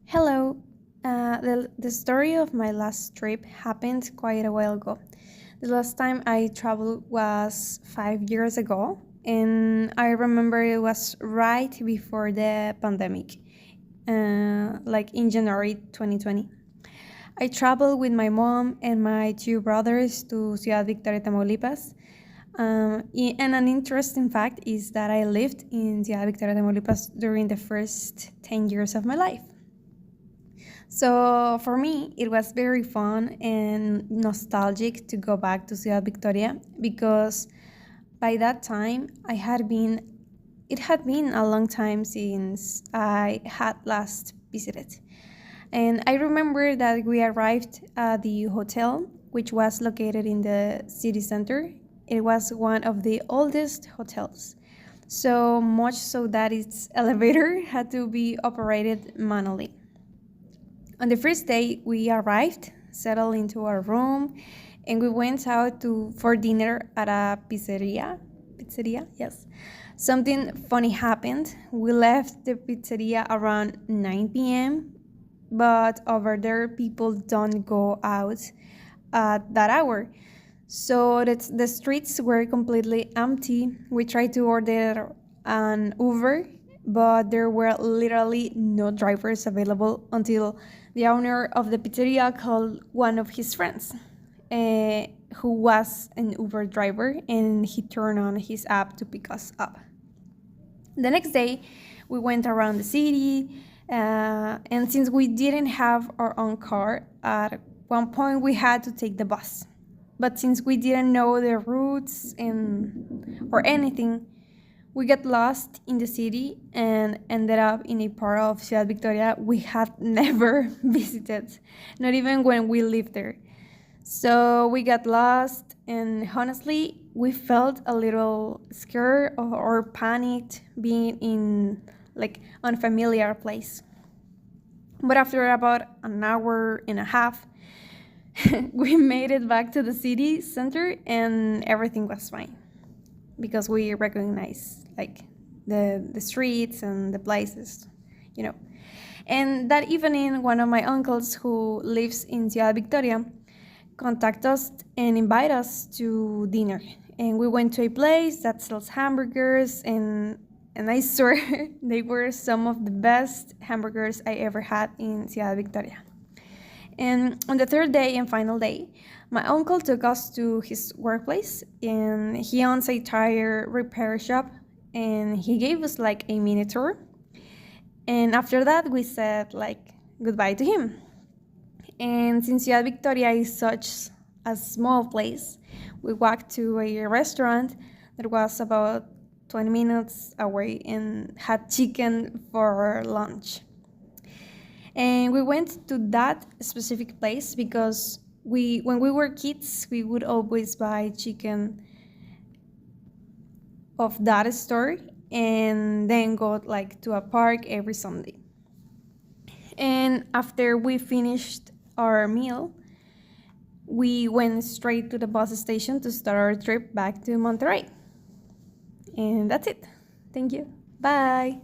Hello. The story of my last trip happened quite a while ago. The last time I traveled was 5 years ago, and I remember it was right before the pandemic, like in January 2020. I traveled with my mom and my two brothers to Ciudad Victoria, Tamaulipas. And an interesting fact is that I lived in Ciudad Victoria, Tamaulipas during the first 10 years of my life. So for me, it was very fun and nostalgic to go back to Ciudad Victoria because by that time it had been a long time since I had last visited. And I remember that we arrived at the hotel, which was located in the city center. It was one of the oldest hotels, so much so that its elevator had to be operated manually. On the first day, we arrived, settled into our room, and we went out for dinner at a pizzeria. Pizzeria, yes. Something funny happened. We left the pizzeria around 9 p.m., but over there, people don't go out at that hour. So the streets were completely empty. We tried to order an Uber, but there were literally no drivers available until the owner of the pizzeria called one of his friends, who was an Uber driver, and he turned on his app to pick us up. The next day, we went around the city, and since we didn't have our own car, at one point we had to take the bus. But since we didn't know the routes or anything, we got lost in the city and ended up in a part of Ciudad Victoria we had never visited, not even when we lived there. So we got lost, and honestly, we felt a little scared or panicked being in like unfamiliar place. But after about an hour and a half, we made it back to the city center and everything was fine because we recognized like the streets and the places, you know. And that evening, one of my uncles who lives in Ciudad Victoria contact us and invite us to dinner. And we went to a place that sells hamburgers, and I swear they were some of the best hamburgers I ever had in Ciudad Victoria. And on the third day and final day, my uncle took us to his workplace, and he owns a tire repair shop, and he gave us like a mini tour. And after that, we said like goodbye to him. And since Ciudad Victoria is such a small place, we walked to a restaurant that was about 20 minutes away and had chicken for lunch. And we went to that specific place because when we were kids, we would always buy chicken of that store and then go like to a park every Sunday. And after we finished our meal, we went straight to the bus station to start our trip back to Monterrey. And that's it. Thank you. Bye.